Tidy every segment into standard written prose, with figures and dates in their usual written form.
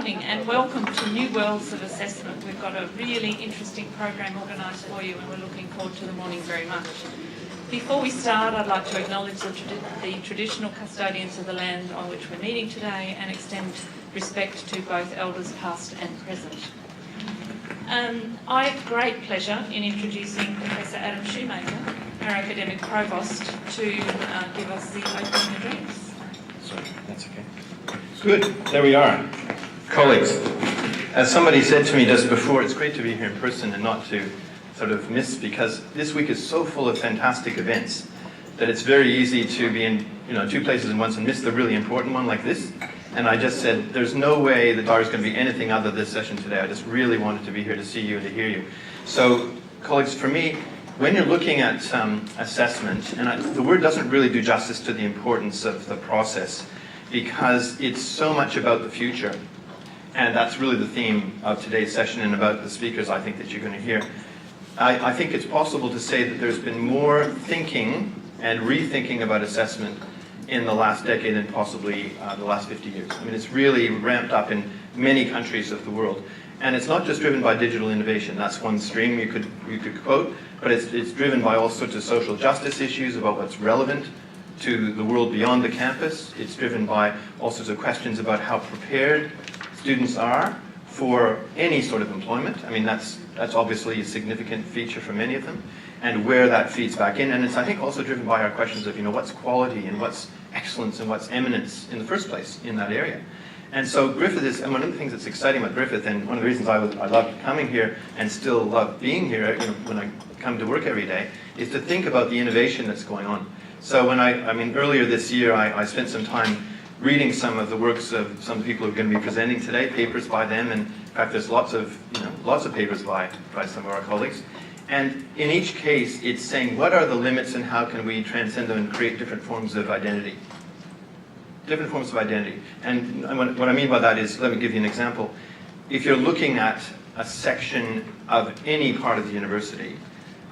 morning and welcome to New Worlds of Assessment. We've got a really interesting program organised for you and we're looking forward to the morning very much. Before we start, I'd like to acknowledge the traditional custodians of the land on which we're meeting today and extend respect to both elders past and present. I have great pleasure in introducing Professor Adam Shoemaker, our academic provost, to give us the opening address. Sorry, that's okay. Good, there we are. Colleagues, as somebody said to me just before, it's great to be here in person and not to sort of miss, because this week is so full of fantastic events that it's very easy to be in two places at once and miss the really important one like this. And I just said, there's no way the DAR is going to be anything other than this session today. I just really wanted to be here to see you and to hear you. So, colleagues, for me, when you're looking at assessment, and the word doesn't really do justice to the importance of the process, because it's so much about the future. And that's really the theme of today's session and about the speakers I think that you're going to hear. I think it's possible to say that there's been more thinking and rethinking about assessment in the last decade than possibly the last 50 years. I mean, it's really ramped up in many countries of the world. And it's not just driven by digital innovation. That's one stream you could quote, but it's driven by all sorts of social justice issues about what's relevant to the world beyond the campus. It's driven by all sorts of questions about how prepared students are for any sort of employment. I mean, that's obviously a significant feature for many of them, and where that feeds back in. And it's, I think, also driven by our questions of, what's quality and what's excellence and what's eminence in the first place in that area. And so Griffith is, and one of the things that's exciting about Griffith, and one of the reasons I loved coming here and still love being here, when I come to work every day, is to think about the innovation that's going on. So when earlier this year, I spent some time reading some of the works of some people who are going to be presenting today, papers by them, and in fact there's lots of papers by some of our colleagues. And in each case, it's saying what are the limits and how can we transcend them and create different forms of identity. Different forms of identity. And what I mean by that is, let me give you an example. If you're looking at a section of any part of the university,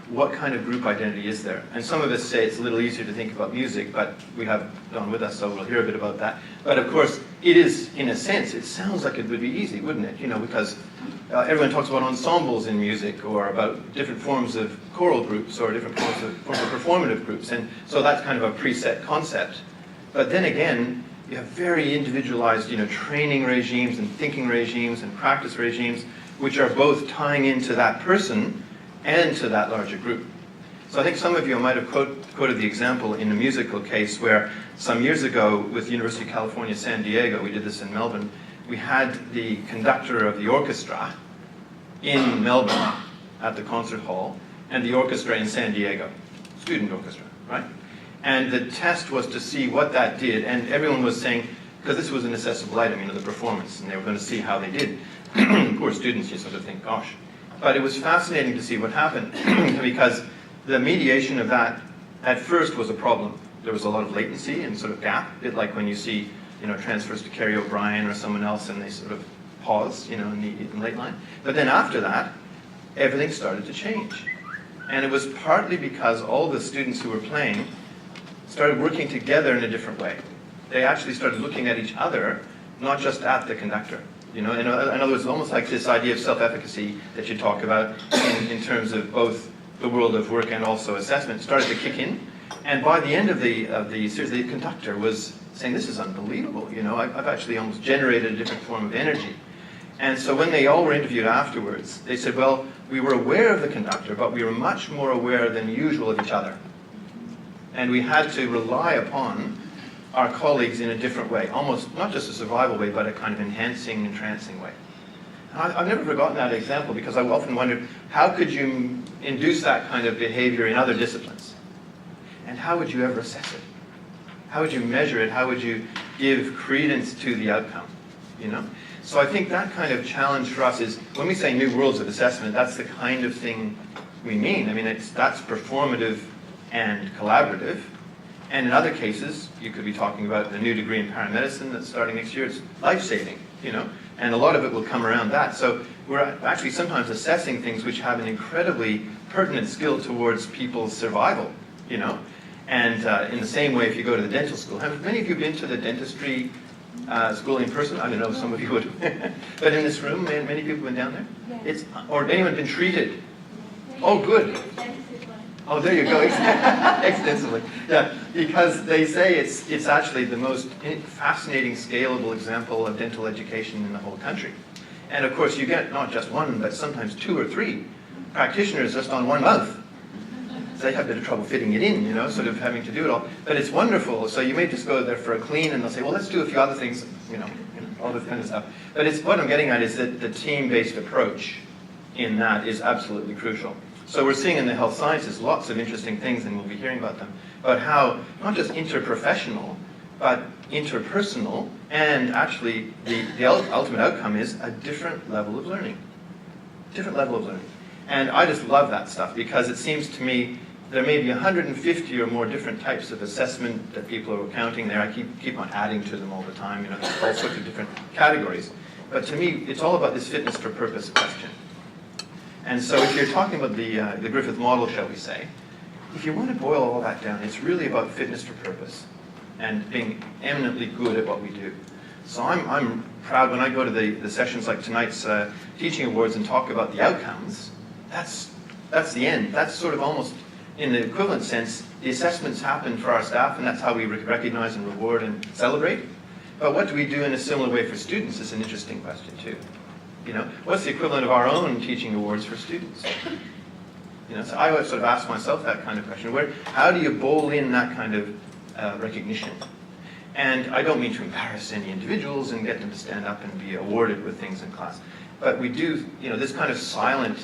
what kind of group identity is there? And some of us say it's a little easier to think about music, but we have Don with us, so we'll hear a bit about that. But of course, it is, in a sense, it sounds like it would be easy, wouldn't it? Because everyone talks about ensembles in music, or about different forms of choral groups, or different forms of performative groups. And so that's kind of a preset concept. But then again, you have very individualized, training regimes and thinking regimes and practice regimes, which are both tying into that person and to that larger group. So I think some of you might have quoted the example in a musical case where some years ago with University of California, San Diego, we did this in Melbourne, we had the conductor of the orchestra in Melbourne at the concert hall and the orchestra in San Diego, student orchestra, right? And the test was to see what that did, and everyone was saying, because this was an assessable item, the performance, and they were going to see how they did. Poor students, you sort of think, gosh. But it was fascinating to see what happened, because the mediation of that at first was a problem. There was a lot of latency and sort of gap, a bit like when you see, transfers to Kerry O'Brien or someone else and they sort of pause, in the late line. But then after that, everything started to change. And it was partly because all the students who were playing started working together in a different way. They actually started looking at each other, not just at the conductor. In other words, almost like this idea of self-efficacy that you talk about in terms of both the world of work and also assessment started to kick in. And by the end of the series, the conductor was saying, this is unbelievable. I've actually almost generated a different form of energy. And so when they all were interviewed afterwards, they said, well, we were aware of the conductor, but we were much more aware than usual of each other. And we had to rely upon our colleagues in a different way, almost not just a survival way, but a kind of enhancing, entrancing way. I've never forgotten that example because I've often wondered, how could you induce that kind of behavior in other disciplines? And how would you ever assess it? How would you measure it? How would you give credence to the outcome? So I think that kind of challenge for us is, when we say new worlds of assessment, that's the kind of thing we mean. I mean, that's performative and collaborative. And in other cases, you could be talking about the new degree in paramedicine that's starting next year. It's life-saving, and a lot of it will come around that. So we're actually sometimes assessing things which have an incredibly pertinent skill towards people's survival, And in the same way, if you go to the dental school, have many of you been to the dentistry schooling person? I don't know, some of you would. But in this room, many people have been down there? It's, or anyone been treated? Oh, good. Oh, there you go, extensively. Yeah, because they say it's actually the most fascinating, scalable example of dental education in the whole country. And of course, you get not just one, but sometimes 2 or 3 practitioners just on one mouth. So they have a bit of trouble fitting it in, you know, sort of having to do it all. But it's wonderful. So you may just go there for a clean and they'll say, well, let's do a few other things, you know all this kind of stuff. But it's, what I'm getting at is that the team-based approach in that is absolutely crucial. So we're seeing in the health sciences lots of interesting things, and we'll be hearing about them, about how not just interprofessional, but interpersonal, and actually the ultimate outcome is a different level of learning. Different level of learning. And I just love that stuff, because it seems to me there may be 150 or more different types of assessment that people are counting there. I keep on adding to them all the time, you know, all sorts of different categories. But to me, it's all about this fitness for purpose question. And so if you're talking about the Griffith model, shall we say, if you want to boil all that down, it's really about fitness for purpose and being eminently good at what we do. So I'm proud when I go to the sessions like tonight's teaching awards and talk about the outcomes. That's the end. That's sort of almost, in the equivalent sense, the assessments happen for our staff, and that's how we recognize and reward and celebrate. But what do we do in a similar way for students is an interesting question too. You know, what's the equivalent of our own teaching awards for students? You know, so I always sort of ask myself that kind of question. How do you bowl in that kind of recognition? And I don't mean to embarrass any individuals and get them to stand up and be awarded with things in class. But we do, you know, this kind of silent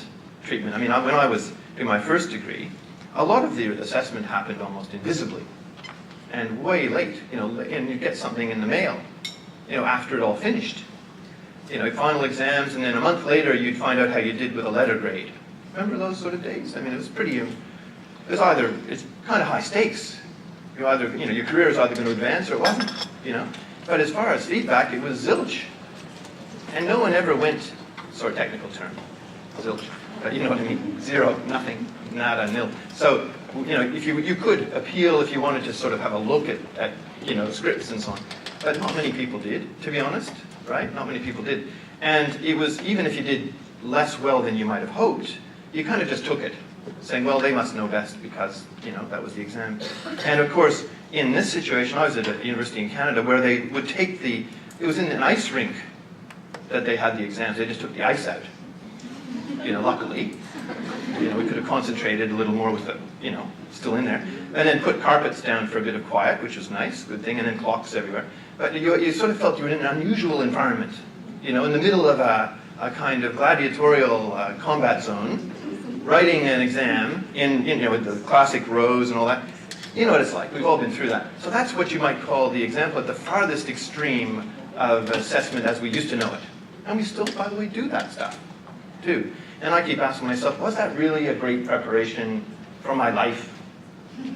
treatment. I mean, when I was doing my first degree, a lot of the assessment happened almost invisibly and way late, you know, and you get something in the mail, you know, after it all finished. You know, final exams, and then a month later you'd find out how you did with a letter grade. Remember those sort of days? I mean, it was it's kind of high stakes. Your career is either going to advance or it wasn't, you know. But as far as feedback, it was zilch. And no one ever went, sort of technical term, zilch. But you know what I mean? 0, nothing, nada, nil. So, you know, if you could appeal if you wanted to sort of have a look at you know, scripts and so on. But not many people did, to be honest. Right? Not many people did. And it was, even if you did less well than you might have hoped, you kind of just took it, saying, well, they must know best because, you know, that was the exam. And of course, in this situation, I was at a university in Canada where they would take it was in an ice rink that they had the exams. They just took the ice out. You know, luckily. You know, we could have concentrated a little more with the, you know, still in there. And then put carpets down for a bit of quiet, which was nice, good thing, and then clocks everywhere. But you sort of felt you were in an unusual environment, you know, in the middle of a kind of gladiatorial combat zone, writing an exam in, you know, with the classic rows and all that. You know what it's like. We've all been through that. So that's what you might call the example at the farthest extreme of assessment as we used to know it. And we still, by the way, do that stuff, too. And I keep asking myself, was that really a great preparation for my life?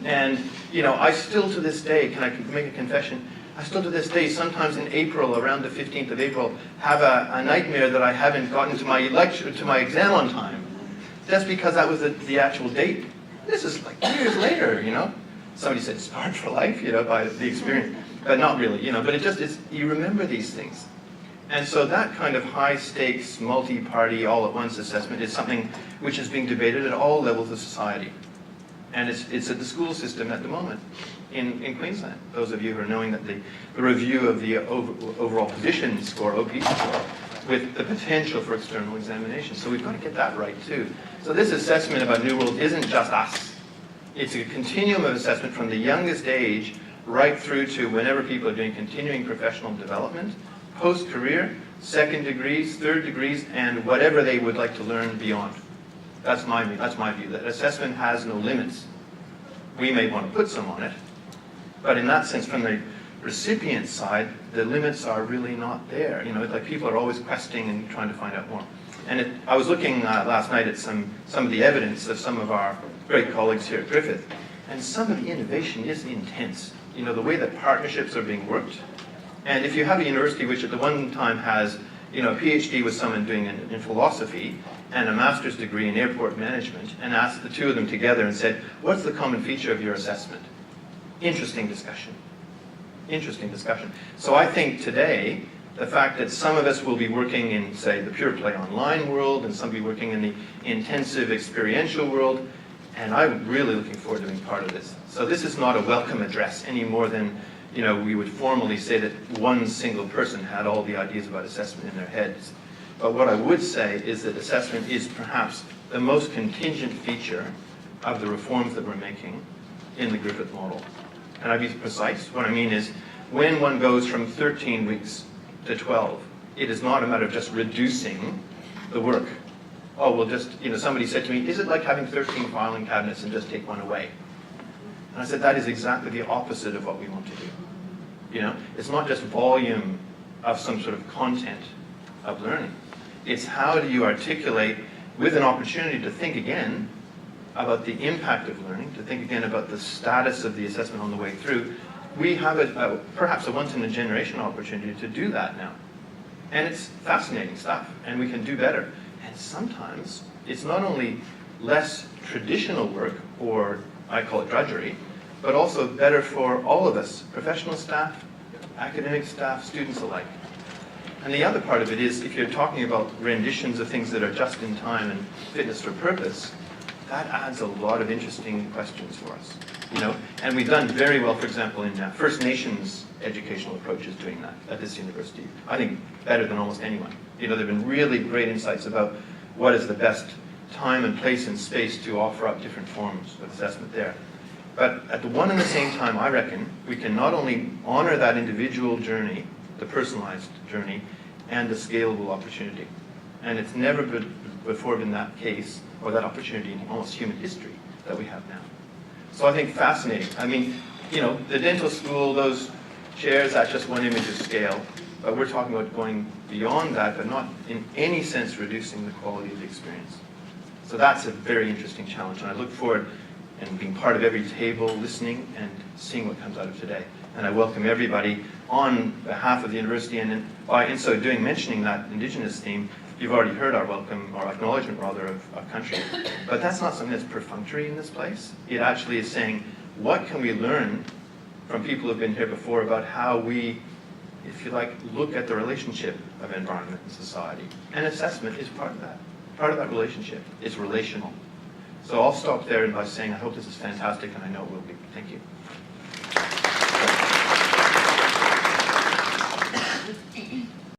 And, you know, I still to this day, can I make a confession? I still to this day, sometimes in April, around the 15th of April, have a nightmare that I haven't gotten to my exam on time. Just because that was the actual date. This is like years later, you know. Somebody said scarred for life, you know, by the experience. But not really, you know, but you remember these things. And so that kind of high-stakes, multi-party, all-at-once assessment is something which is being debated at all levels of society. And it's at the school system at the moment in Queensland. Those of you who are knowing that the review of the overall position score, OP score, with the potential for external examination. So we've got to get that right too. So this assessment about New World isn't just us. It's a continuum of assessment from the youngest age right through to whenever people are doing continuing professional development, post-career, second degrees, third degrees, and whatever they would like to learn beyond. That's my view, that assessment has no limits. We may want to put some on it, but in that sense, from the recipient side, the limits are really not there. You know, like people are always questing and trying to find out more. And I was looking last night at some of the evidence of some of our great colleagues here at Griffith, and some of the innovation is intense. You know, the way that partnerships are being worked. And if you have a university which at the one time has, you know, a PhD with someone doing in philosophy and a master's degree in airport management, and asked the two of them together and said, what's the common feature of your assessment? Interesting discussion. interesting discussion. So I think today, the fact that some of us will be working in, say, the pure play online world, and some will be working in the intensive experiential world, and I'm really looking forward to being part of this. So this is not a welcome address any more than, we would formally say that one single person had all the ideas about assessment in their heads. But what I would say is that assessment is perhaps the most contingent feature of the reforms that we're making in the Griffith model. And I'll be precise. What I mean is, when one goes from 13 weeks to 12, it is not a matter of just reducing the work. Oh, well, just, somebody said to me, is it like having 13 filing cabinets and just take one away? And I said, that is exactly the opposite of what we want to do. It's not just volume of some sort of content of learning. It's how do you articulate, with an opportunity to think again about the impact of learning, to think again about the status of the assessment on the way through. We have perhaps a once-in-a-generation opportunity to do that now. And it's fascinating stuff, and we can do better. And sometimes it's not only less traditional work, or I call it drudgery, but also better for all of us, professional staff, academic staff, students alike. And the other part of it is, if you're talking about renditions of things that are just in time and fitness for purpose, that adds a lot of interesting questions for us. And we've done very well, for example, in First Nations educational approaches doing that at this university. I think better than almost anyone. There have been really great insights about what is the best time and place and space to offer up different forms of assessment there. But at the one and the same time, I reckon, we can not only honor that individual journey, the personalized journey, and the scalable opportunity. And it's never before been that case, or that opportunity in almost human history that we have now. So I think fascinating. I mean, the dental school, those chairs, that's just one image of scale. But we're talking about going beyond that, but not in any sense reducing the quality of the experience. So that's a very interesting challenge, and I look forward and being part of every table, listening and seeing what comes out of today. And I welcome everybody on behalf of the university, and in so doing, mentioning that Indigenous theme. You've already heard our welcome, or acknowledgement rather, of country. But that's not something that's perfunctory in this place. It actually is saying, what can we learn from people who have been here before about how we, if you like, look at the relationship of environment and society. And assessment is part of that. Part of that relationship is relational. So I'll stop there by saying I hope this is fantastic, and I know it will be. Thank you.